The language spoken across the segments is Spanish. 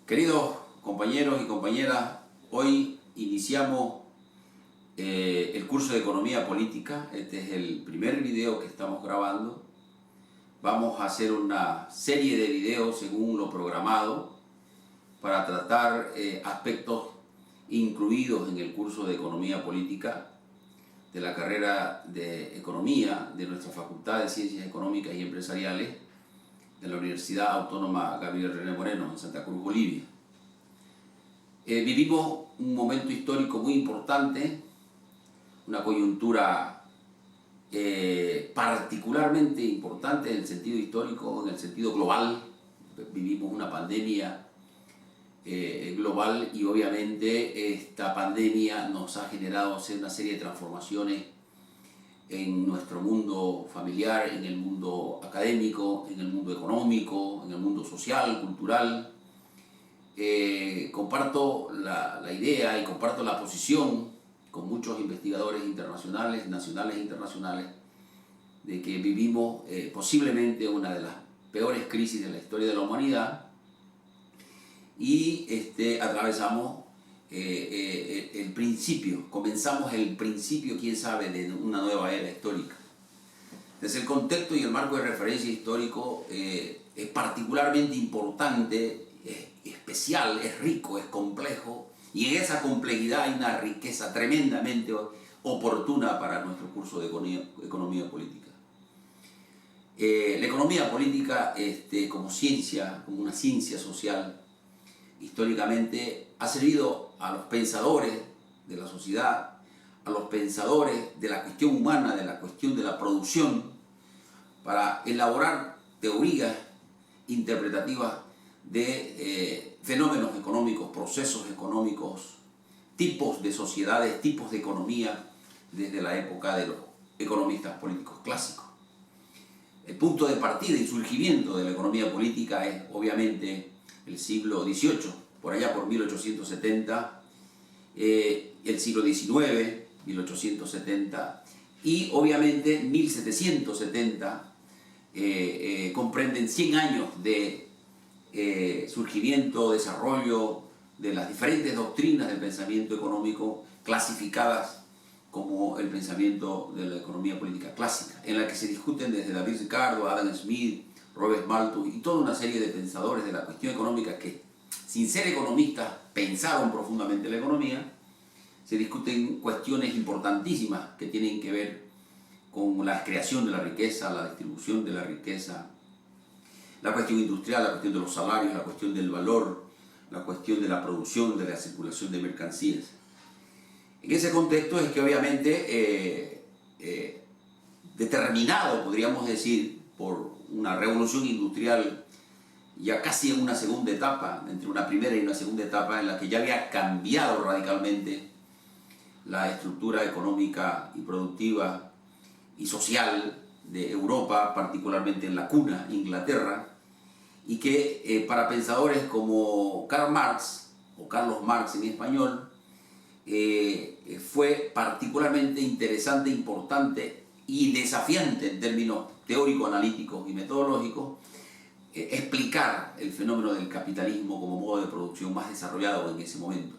Queridos compañeros y compañeras, hoy iniciamos el curso de Economía Política. Este es el primer video que estamos grabando. Vamos a hacer una serie de videos según lo programado para tratar aspectos incluidos en el curso de Economía Política de la carrera de Economía de nuestra Facultad de Ciencias Económicas y Empresariales de la Universidad Autónoma Gabriel René Moreno en Santa Cruz, Bolivia. Vivimos un momento histórico muy importante, una coyuntura particularmente importante en el sentido histórico, en el sentido global. Vivimos una pandemia global y obviamente esta pandemia nos ha generado una serie de transformaciones en nuestro mundo familiar, en el mundo académico, en el mundo económico, en el mundo social, cultural. Comparto la idea y comparto la posición con muchos investigadores internacionales, nacionales e internacionales, de que vivimos posiblemente una de las peores crisis de la historia de la humanidad y atravesamos el principio, comenzamos el principio, quién sabe, de una nueva era histórica. Desde el contexto y el marco de referencia histórico es particularmente importante, es especial, es rico, es complejo, y en esa complejidad hay una riqueza tremendamente oportuna para nuestro curso de economía política. La economía política como ciencia, como una ciencia social, históricamente ha servido a los pensadores de la sociedad, a los pensadores de la cuestión humana, de la cuestión de la producción, para elaborar teorías interpretativas de fenómenos económicos, procesos económicos, tipos de sociedades, tipos de economía, desde la época de los economistas políticos clásicos. El punto de partida y surgimiento de la economía política es obviamente el siglo XVIII, por allá por 1870, el siglo XIX, 1870, y obviamente 1770 comprenden 100 años de surgimiento, desarrollo de las diferentes doctrinas del pensamiento económico clasificadas como el pensamiento de la economía política clásica, en la que se discuten desde David Ricardo, Adam Smith, Robert Malthus y toda una serie de pensadores de la cuestión económica que, sin ser economistas, pensaron profundamente la economía. Se discuten cuestiones importantísimas que tienen que ver con la creación de la riqueza, la distribución de la riqueza, la cuestión industrial, la cuestión de los salarios, la cuestión del valor, la cuestión de la producción, de la circulación de mercancías. En ese contexto es que obviamente determinado, podríamos decir, por una revolución industrial ya casi en una segunda etapa, entre una primera y una segunda etapa, en la que ya había cambiado radicalmente la estructura económica y productiva y social de Europa, particularmente en la cuna, Inglaterra, y que para pensadores como Karl Marx, o Carlos Marx en español, fue particularmente interesante, importante y desafiante en términos teóricos, analíticos y metodológicos, explicar el fenómeno del capitalismo como modo de producción más desarrollado en ese momento.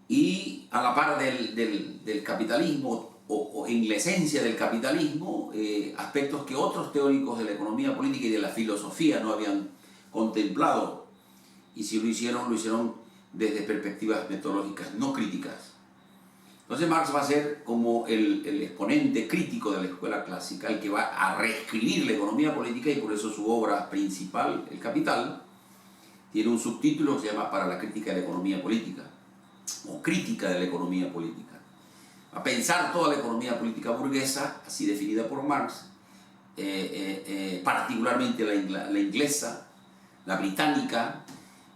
Y a la par del capitalismo, o en la esencia del capitalismo, aspectos que otros teóricos de la economía política y de la filosofía no habían contemplado, y si lo hicieron desde perspectivas metodológicas no críticas. Entonces Marx va a ser como el exponente crítico de la escuela clásica, el que va a reescribir la economía política, y por eso su obra principal, El Capital, tiene un subtítulo que se llama Para la crítica de la economía política, o Crítica de la economía política. A pensar toda la economía política burguesa, así definida por Marx, particularmente la inglesa, la británica,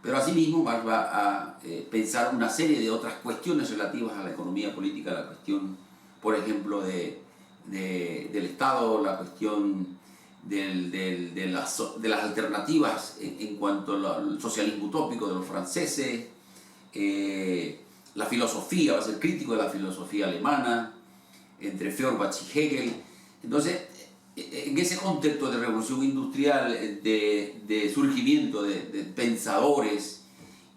pero asimismo Marx va a pensar una serie de otras cuestiones relativas a la economía política, la cuestión, por ejemplo, del Estado, la cuestión de las alternativas en cuanto al socialismo utópico de los franceses, la filosofía, va a ser crítico de la filosofía alemana, entre Feuerbach y Hegel. Entonces, en en ese contexto de revolución industrial, de surgimiento de pensadores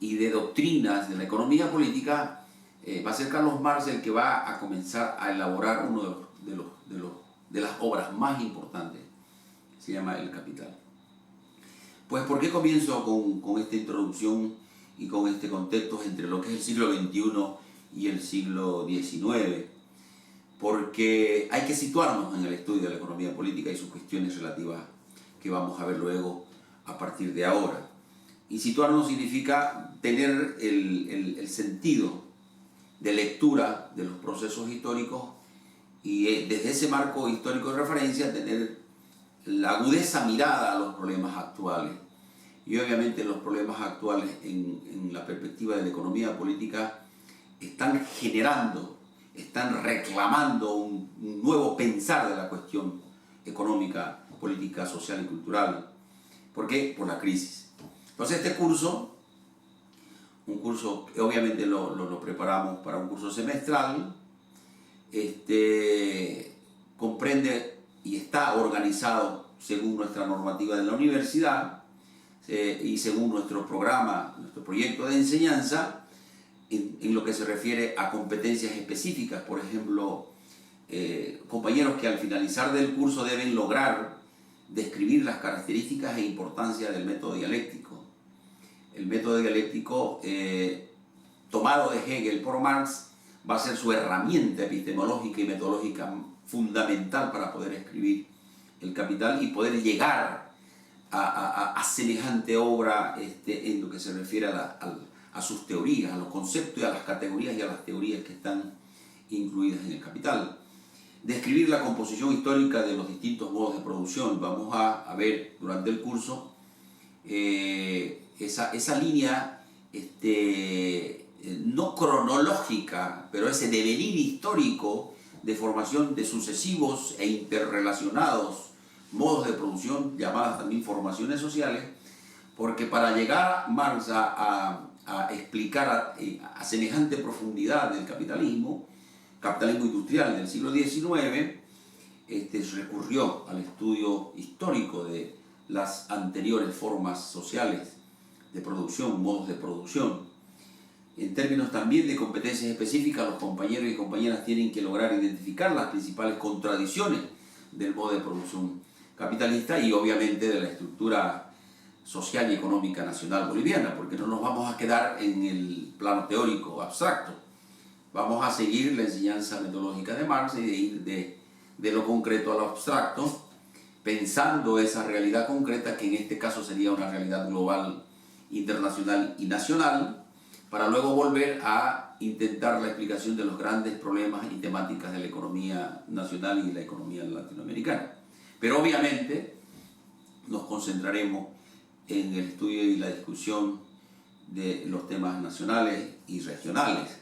y de doctrinas de la economía política, va a ser Carlos Marx el que va a comenzar a elaborar uno de las obras más importantes, se llama El Capital. Pues, ¿por qué comienzo con esta introducción y con este contexto entre lo que es el siglo XXI y el siglo XIX? Porque hay que situarnos en el estudio de la economía política y sus cuestiones relativas que vamos a ver luego a partir de ahora. Y situarnos significa tener el sentido de lectura de los procesos históricos y desde ese marco histórico de referencia tener la agudeza mirada a los problemas actuales. Y obviamente los problemas actuales en la perspectiva de la economía política están generando, están reclamando un nuevo pensar de la cuestión económica, política, social y cultural. ¿Por qué? Por la crisis. Entonces este curso, un curso que obviamente lo preparamos para un curso semestral, comprende y está organizado según nuestra normativa de la universidad y según nuestro programa, nuestro proyecto de enseñanza, en lo que se refiere a competencias específicas. Por ejemplo, compañeros que al finalizar del curso deben lograr describir las características e importancia del método dialéctico. El método dialéctico, tomado de Hegel por Marx, va a ser su herramienta epistemológica y metodológica fundamental para poder escribir El Capital y poder llegar a semejante obra en lo que se refiere a sus teorías, a los conceptos y a las categorías y a las teorías que están incluidas en El Capital. Describir la composición histórica de los distintos modos de producción. Vamos a ver durante el curso esa línea no cronológica, pero ese devenir histórico de formación de sucesivos e interrelacionados modos de producción, llamadas también formaciones sociales, porque para llegar Marx a explicar a semejante profundidad el capitalismo industrial del siglo XIX, recurrió al estudio histórico de las anteriores formas sociales de producción, modos de producción. En términos también de competencias específicas, los compañeros y compañeras tienen que lograr identificar las principales contradicciones del modo de producción capitalista y obviamente de la estructura social y económica nacional boliviana, porque no nos vamos a quedar en el plano teórico abstracto. Vamos a seguir la enseñanza metodológica de Marx y de ir de lo concreto a lo abstracto, pensando esa realidad concreta, que en este caso sería una realidad global, internacional y nacional, para luego volver a intentar la explicación de los grandes problemas y temáticas de la economía nacional y la economía latinoamericana. Pero obviamente nos concentraremos en el estudio y la discusión de los temas nacionales y regionales.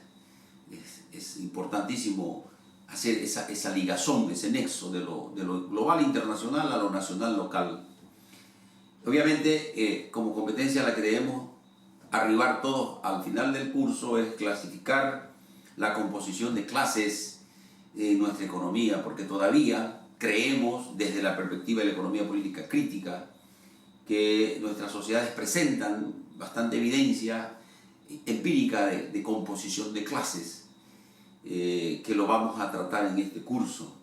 Es importantísimo hacer esa ligazón, ese nexo de lo global internacional a lo nacional local. Obviamente, como competencia a la que debemos arribar todos al final del curso es clasificar la composición de clases en nuestra economía, porque todavía creemos, desde la perspectiva de la economía política crítica, que nuestras sociedades presentan bastante evidencia empírica de composición de clases, que lo vamos a tratar en este curso.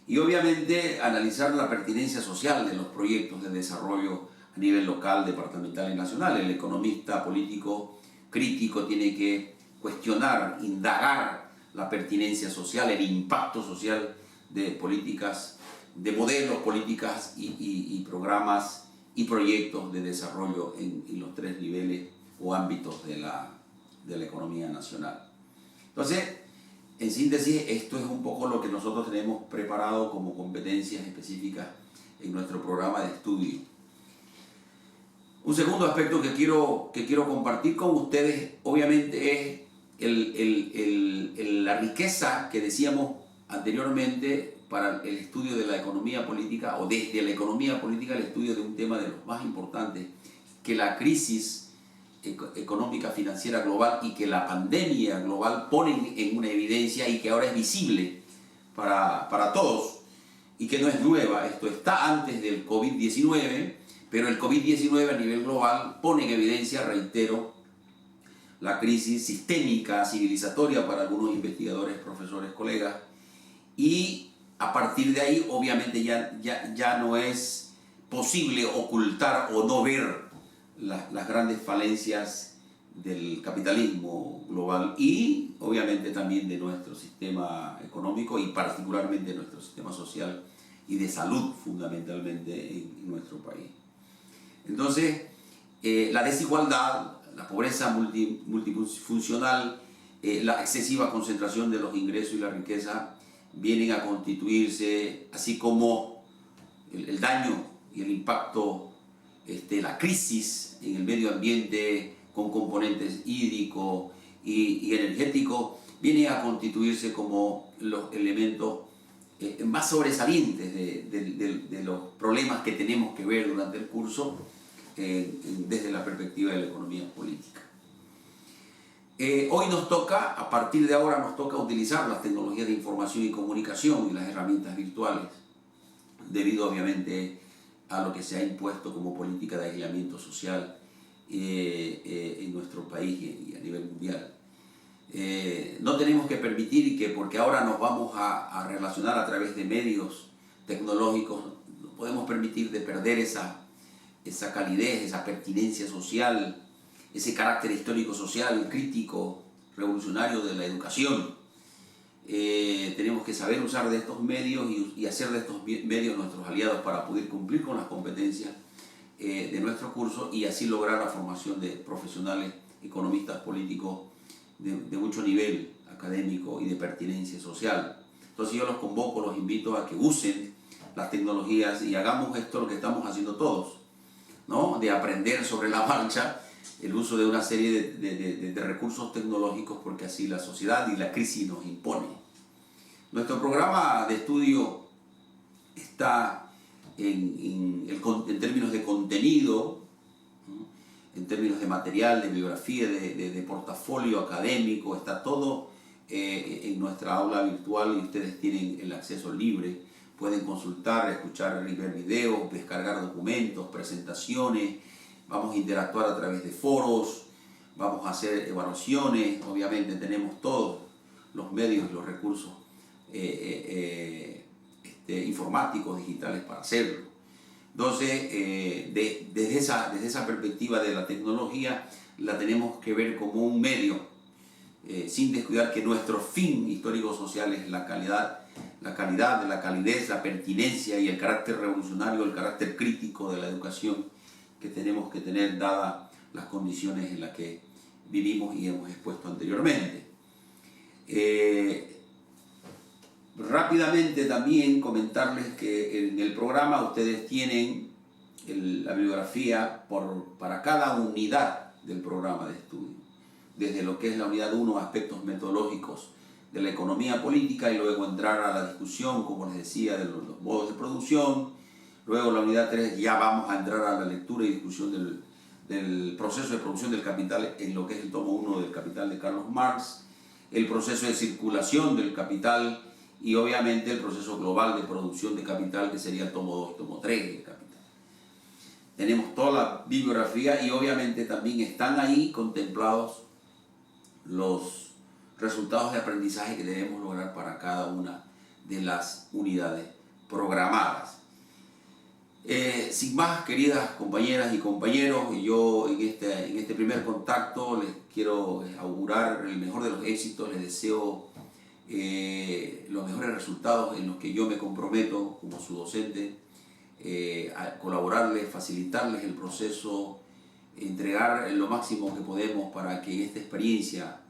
Y obviamente analizar la pertinencia social de los proyectos de desarrollo a nivel local, departamental y nacional. El economista político crítico tiene que cuestionar, indagar la pertinencia social, el impacto social de políticas, de modelos, políticas y programas y proyectos de desarrollo en los tres niveles o ámbitos de la economía nacional. Entonces, en síntesis, esto es un poco lo que nosotros tenemos preparado como competencias específicas en nuestro programa de estudio. Un segundo aspecto que quiero compartir con ustedes, obviamente, es la riqueza que decíamos anteriormente para el estudio de la economía política, o desde la economía política el estudio de un tema de los más importantes, que la crisis económica financiera global y que la pandemia global ponen en una evidencia y que ahora es visible para todos. y que no es nueva, esto está antes del COVID-19, pero el COVID-19 a nivel global pone en evidencia, reitero, la crisis sistémica, civilizatoria para algunos investigadores, profesores, colegas, y a partir de ahí obviamente ya no es posible ocultar o no ver las grandes falencias del capitalismo global y obviamente también de nuestro sistema económico y particularmente de nuestro sistema social y de salud fundamentalmente en nuestro país. Entonces, la desigualdad, la pobreza multifuncional, la excesiva concentración de los ingresos y la riqueza vienen a constituirse, así como el daño y el impacto, la crisis en el medio ambiente con componentes hídrico y energético, viene a constituirse como los elementos más sobresalientes de los problemas que tenemos que ver durante el curso desde la perspectiva de la economía política. Hoy nos toca, a partir de ahora nos toca utilizar las tecnologías de información y comunicación y las herramientas virtuales, debido obviamente a lo que se ha impuesto como política de aislamiento social en nuestro país y a nivel mundial. No tenemos que permitir que, porque ahora nos vamos a relacionar a través de medios tecnológicos, no podemos permitir de perder esa calidez, esa pertinencia social, ese carácter histórico, social, crítico, revolucionario de la educación. Tenemos que saber usar de estos medios y hacer de estos medios nuestros aliados para poder cumplir con las competencias de nuestro curso y así lograr la formación de profesionales, economistas, políticos de mucho nivel académico y de pertinencia social. Entonces yo los convoco, los invito a que usen las tecnologías y hagamos esto lo que estamos haciendo todos, ¿no? De aprender sobre la marcha el uso de una serie de recursos tecnológicos, porque así la sociedad y la crisis nos impone. Nuestro programa de estudio está en términos de contenido, ¿no? En términos de material, de bibliografía, de portafolio académico, está todo en nuestra aula virtual y ustedes tienen el acceso libre. Pueden consultar, escuchar y ver videos, descargar documentos, presentaciones. Vamos a interactuar a través de foros, vamos a hacer evaluaciones. Obviamente tenemos todos los medios y los recursos informáticos, digitales para hacerlo. Entonces, desde esa perspectiva de la tecnología, la tenemos que ver como un medio, sin descuidar que nuestro fin histórico-social es la calidad, la calidez, la pertinencia y el carácter revolucionario, el carácter crítico de la educación que tenemos que tener dadas las condiciones en las que vivimos y hemos expuesto anteriormente. Rápidamente también comentarles que en el programa ustedes tienen la bibliografía para cada unidad del programa de estudio, desde lo que es la unidad 1, aspectos metodológicos de la economía política, y luego entrar a la discusión, como les decía, de los modos de producción. Luego la unidad 3 ya vamos a entrar a la lectura y discusión del proceso de producción del capital en lo que es el tomo 1 del Capital de Carlos Marx, el proceso de circulación del capital y obviamente el proceso global de producción de capital, que sería el tomo 2 y tomo 3 del capital. Tenemos toda la bibliografía y obviamente también están ahí contemplados los resultados de aprendizaje que debemos lograr para cada una de las unidades programadas. Sin más, queridas compañeras y compañeros, yo en este primer contacto les quiero augurar el mejor de los éxitos, les deseo los mejores resultados en los que yo me comprometo como su docente, a colaborarles, facilitarles el proceso, entregar lo máximo que podemos para que esta experiencia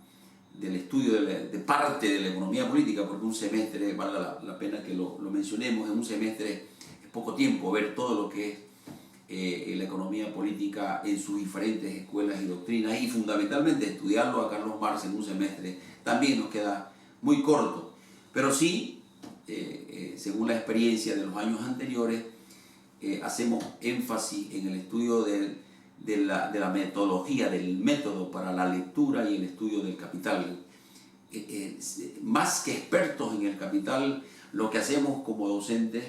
del estudio de parte de la economía política, porque un semestre, valga la pena que lo mencionemos, en un semestre es poco tiempo ver todo lo que es la economía política en sus diferentes escuelas y doctrinas, y fundamentalmente estudiarlo a Carlos Marx en un semestre también nos queda muy corto, pero sí, según la experiencia de los años anteriores, hacemos énfasis en el estudio de la metodología, del método para la lectura y el estudio del capital. Más que expertos en el capital, lo que hacemos como docentes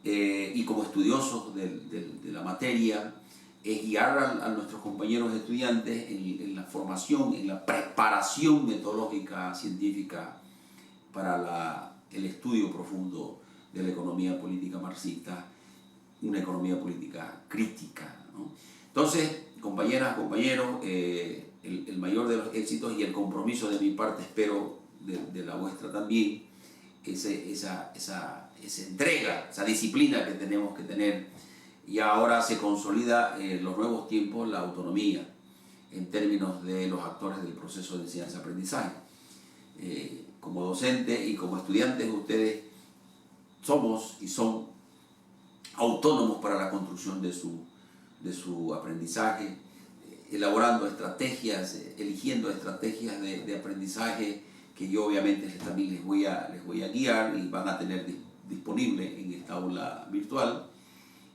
y como estudiosos de la materia, es guiar a nuestros compañeros estudiantes en la formación, en la preparación metodológica científica para el estudio profundo de la economía política marxista, una economía política crítica, ¿no? Entonces, compañeras, compañeros, el mayor de los éxitos y el compromiso de mi parte, espero de la vuestra también, esa entrega, esa disciplina que tenemos que tener. Y ahora se consolida en los nuevos tiempos la autonomía en términos de los actores del proceso de enseñanza-aprendizaje. Como docente y como estudiantes, ustedes somos y son autónomos para la construcción de su aprendizaje, elaborando estrategias, eligiendo estrategias de aprendizaje que yo obviamente también les voy a guiar y van a tener disponible en esta aula virtual,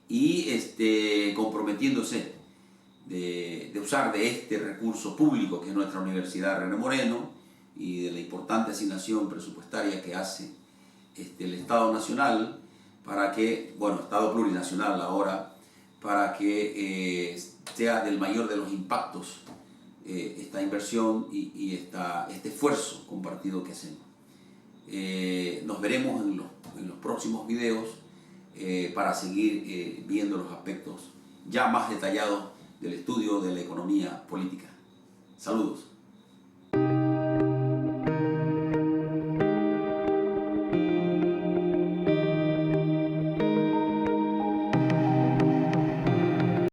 y comprometiéndose de usar de este recurso público que es nuestra Universidad René Moreno y de la importante asignación presupuestaria que hace el Estado Nacional para que, bueno, Estado plurinacional ahora, para que sea del mayor de los impactos esta inversión y este esfuerzo compartido que hacemos. Nos veremos en los próximos videos para seguir viendo los aspectos ya más detallados del estudio de la economía política. Saludos.